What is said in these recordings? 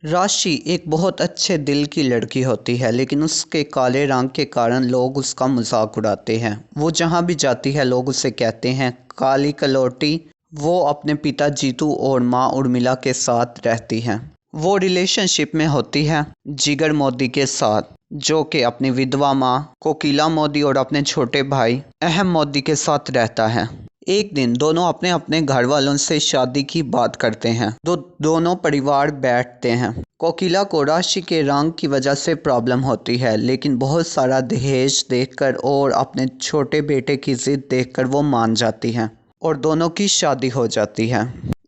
राशि एक बहुत अच्छे दिल की लड़की होती है, लेकिन उसके काले रंग के कारण लोग उसका मजाक उड़ाते हैं। वो जहाँ भी जाती है लोग उसे कहते हैं काली कलौटी। वो अपने पिता जीतू और माँ उर्मिला के साथ रहती है। वो रिलेशनशिप में होती है जिगर मोदी के साथ, जो कि अपनी विधवा माँ कोकिला मोदी और अपने छोटे भाई अहम मोदी के साथ रहता है। एक दिन दोनों अपने अपने घर वालों से शादी की बात करते हैं। दोनों परिवार बैठते हैं। कोकिला को राशि के रंग की वजह से प्रॉब्लम होती है, लेकिन बहुत सारा दहेज देखकर और अपने छोटे बेटे की जिद देखकर वो मान जाती है और दोनों की शादी हो जाती है।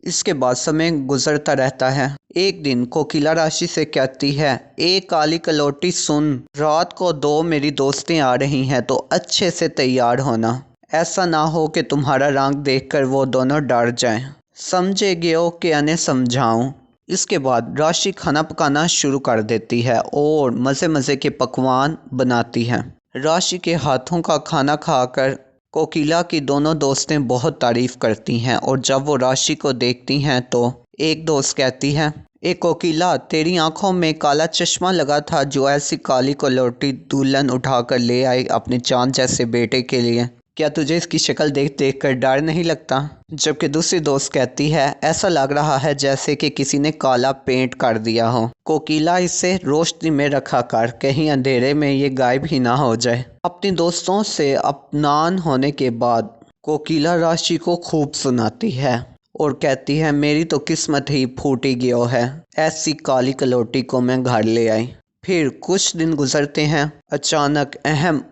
इसके बाद समय गुजरता रहता है। एक दिन कोकिला राशि से कहती है, ए काली कलौटी सुन, रात को दो मेरी दोस्तें आ रही हैं तो अच्छे से तैयार होना। ऐसा ना हो कि तुम्हारा रंग देखकर वो दोनों डर जाएं। समझेगे हो कि उन्हें समझाऊं। इसके बाद राशि खाना पकाना शुरू कर देती है और मज़े मज़े के पकवान बनाती है। राशि के हाथों का खाना खाकर कोकिला की दोनों दोस्तें बहुत तारीफ करती हैं और जब वो राशि को देखती हैं तो एक दोस्त कहती है, ए कोकिला, तेरी आंखों में काला चश्मा लगा था जो ऐसी काली कलौटी दुल्हन उठाकर ले आई अपने चांद जैसे बेटे के लिए। क्या तुझे इसकी शक्ल देख देख कर डर नहीं लगता? जबकि दूसरी दोस्त कहती है, ऐसा लग रहा है जैसे कि किसी ने काला पेंट कर दिया हो। कोकिला, इसे रोशनी में रखा कर, कहीं अंधेरे में ये गायब ही ना हो जाए। अपनी दोस्तों से अपमान होने के बाद कोकिला राशि को खूब सुनाती है और कहती है, मेरी तो किस्मत ही फूटी गयो है, ऐसी काली कलौटी को मैं घर ले आई। फिर कुछ दिन गुजरते हैं। अचानक अहम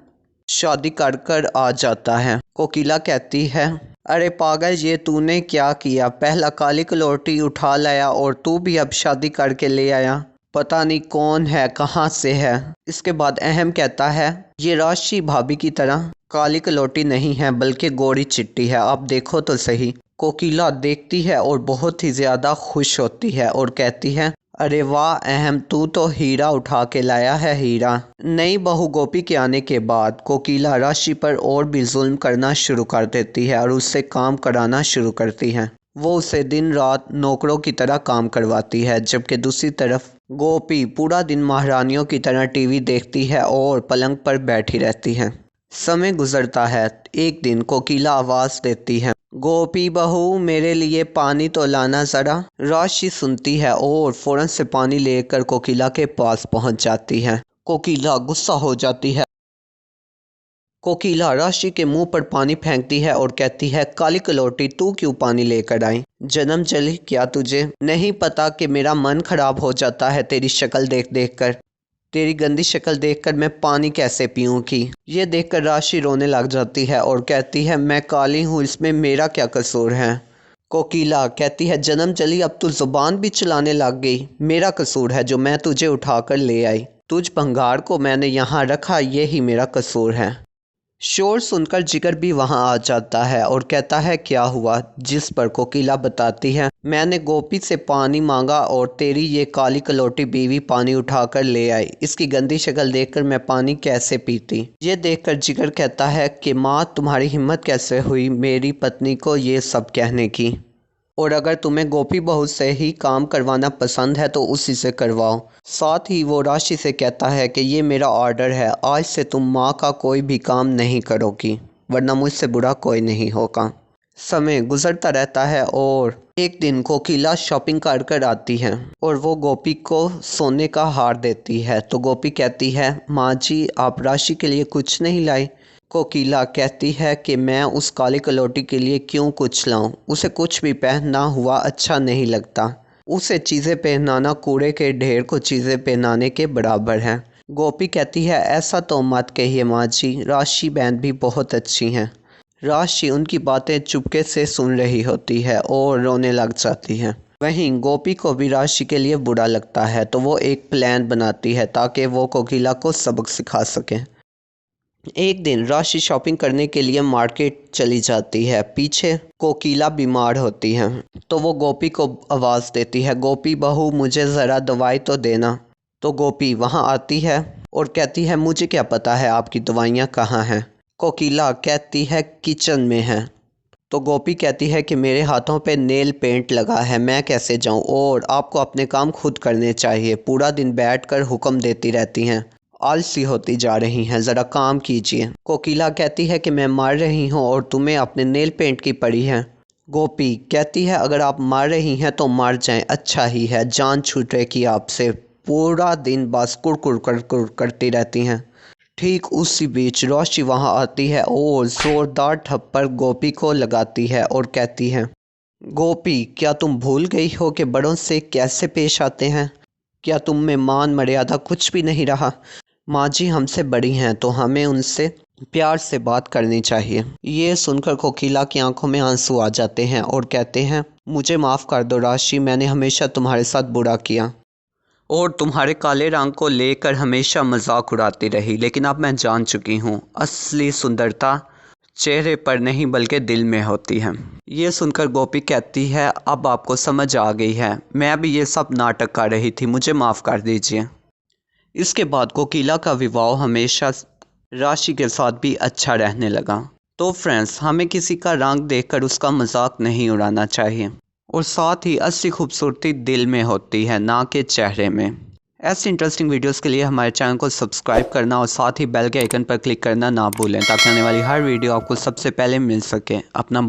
शादी कर कर आ जाता है। कोकिला कहती है, अरे पागल, ये तूने क्या किया? पहला काली कलौटी उठा लाया और तू भी अब शादी करके ले आया। पता नहीं कौन है, कहाँ से है। इसके बाद अहम कहता है, ये राशि भाभी की तरह काली कलौटी नहीं है बल्कि गोरी चिट्टी है, आप देखो तो सही। कोकिला देखती है और बहुत ही ज़्यादा खुश होती है और कहती है, अरे वाह अहम, तू तो हीरा उठा के लाया है, हीरा। नई बहू गोपी के आने के बाद कोकिला राशि पर और भी जुल्म करना शुरू कर देती है और उससे काम कराना शुरू करती है। वो उसे दिन रात नौकरों की तरह काम करवाती है, जबकि दूसरी तरफ गोपी पूरा दिन महारानियों की तरह टीवी देखती है और पलंग पर बैठी रहती है। समय गुजरता है। एक दिन कोकिला आवाज देती है, गोपी बहू, मेरे लिए पानी तो लाना जरा। राशि सुनती है और फौरन से पानी लेकर कोकिला के पास पहुंच जाती है। कोकिला गुस्सा हो जाती है। कोकिला राशि के मुंह पर पानी फेंकती है और कहती है, काली कलौटी, तू क्यों पानी लेकर आई? जन्म जली क्या तुझे नहीं पता कि मेरा मन खराब हो जाता है तेरी शक्ल देख देख कर। तेरी गंदी शक्ल देखकर मैं पानी कैसे पीऊँगी? ये देखकर राशि रोने लग जाती है और कहती है, मैं काली हूँ, इसमें मेरा क्या कसूर है? कोकिला कहती है, जन्म जली, अब तू जुबान भी चलाने लग गई। मेरा कसूर है जो मैं तुझे उठाकर ले आई। तुझ भंगार को मैंने यहाँ रखा, यही मेरा कसूर है। शोर सुनकर जिगर भी वहां आ जाता है और कहता है, क्या हुआ? जिस पर कोकिला बताती है, मैंने गोपी से पानी मांगा और तेरी ये काली कलौटी बीवी पानी उठाकर ले आई। इसकी गंदी शक्ल देखकर मैं पानी कैसे पीती? ये देखकर जिगर कहता है कि माँ, तुम्हारी हिम्मत कैसे हुई मेरी पत्नी को ये सब कहने की? और अगर तुम्हें गोपी बहू से ही काम करवाना पसंद है तो उसी से करवाओ। साथ ही वो राशि से कहता है कि ये मेरा ऑर्डर है, आज से तुम माँ का कोई भी काम नहीं करोगी, वरना मुझसे बुरा कोई नहीं होगा। समय गुजरता रहता है और एक दिन कोकिला शॉपिंग कर कर आती है और वो गोपी को सोने का हार देती है। तो गोपी कहती है, माँ जी, आप राशि के लिए कुछ नहीं लाई? कोकिला कहती है कि मैं उस काली कलौटी के लिए क्यों कुछ लाऊं? उसे कुछ भी पहना हुआ अच्छा नहीं लगता। उसे चीज़ें पहनाना कूड़े के ढेर को चीज़ें पहनाने के बराबर है। गोपी कहती है, ऐसा तो मत कहिए माँ जी, राशि बहन भी बहुत अच्छी हैं। राशि उनकी बातें चुपके से सुन रही होती है और रोने लग जाती है। वहीं गोपी को भी राशि के लिए बुरा लगता है, तो वो एक प्लान बनाती है ताकि वो कोकिला को सबक सिखा सके। एक दिन राशि शॉपिंग करने के लिए मार्केट चली जाती है। पीछे कोकिला बीमार होती है तो वो गोपी को आवाज़ देती है, गोपी बहू, मुझे ज़रा दवाई तो देना। तो गोपी वहाँ आती है और कहती है, मुझे क्या पता है आपकी दवाइयाँ कहाँ हैं? कोकिला कहती है, किचन में हैं। तो गोपी कहती है कि मेरे हाथों पे नेल पेंट लगा है, मैं कैसे जाऊं, और आपको अपने काम खुद करने चाहिए, पूरा दिन बैठकर हुक्म देती रहती हैं, आलसी होती जा रही हैं, ज़रा काम कीजिए। कोकिला कहती है कि मैं मर रही हूं और तुम्हें अपने नेल पेंट की पड़ी है। गोपी कहती है अगर आप मर रही हैं तो मर जाएं, अच्छा ही है, जान छूटेगी आपसे, पूरा दिन बस कुड़ करती रहती हैं। ठीक उसी बीच रोशी वहां आती है और जोरदार थप्पड़ गोपी को लगाती है और कहती है, गोपी क्या तुम भूल गई हो कि बड़ों से कैसे पेश आते हैं? क्या तुम में मान मर्यादा कुछ भी नहीं रहा? माँ जी हमसे बड़ी हैं तो हमें उनसे प्यार से बात करनी चाहिए। ये सुनकर कोकिला की आंखों में आंसू आ जाते हैं और कहते हैं, मुझे माफ़ कर दो राशि, मैंने हमेशा तुम्हारे साथ बुरा किया और तुम्हारे काले रंग को लेकर हमेशा मजाक उड़ाती रही, लेकिन अब मैं जान चुकी हूँ असली सुंदरता चेहरे पर नहीं बल्कि दिल में होती है। ये सुनकर गोपी कहती है अब आपको समझ आ गई है, मैं भी ये सब नाटक कर रही थी, मुझे माफ़ कर दीजिए। इसके बाद कोकिला का विवाह हमेशा राशि के साथ भी अच्छा रहने लगा। तो फ्रेंड्स, हमें किसी का रंग देखकर उसका मजाक नहीं उड़ाना चाहिए, और साथ ही असली खूबसूरती दिल में होती है, ना कि चेहरे में। ऐसी इंटरेस्टिंग वीडियोस के लिए हमारे चैनल को सब्सक्राइब करना और साथ ही बेल के आइकन पर क्लिक करना ना भूलें, ताकि आने वाली हर वीडियो आपको सबसे पहले मिल सके। अपना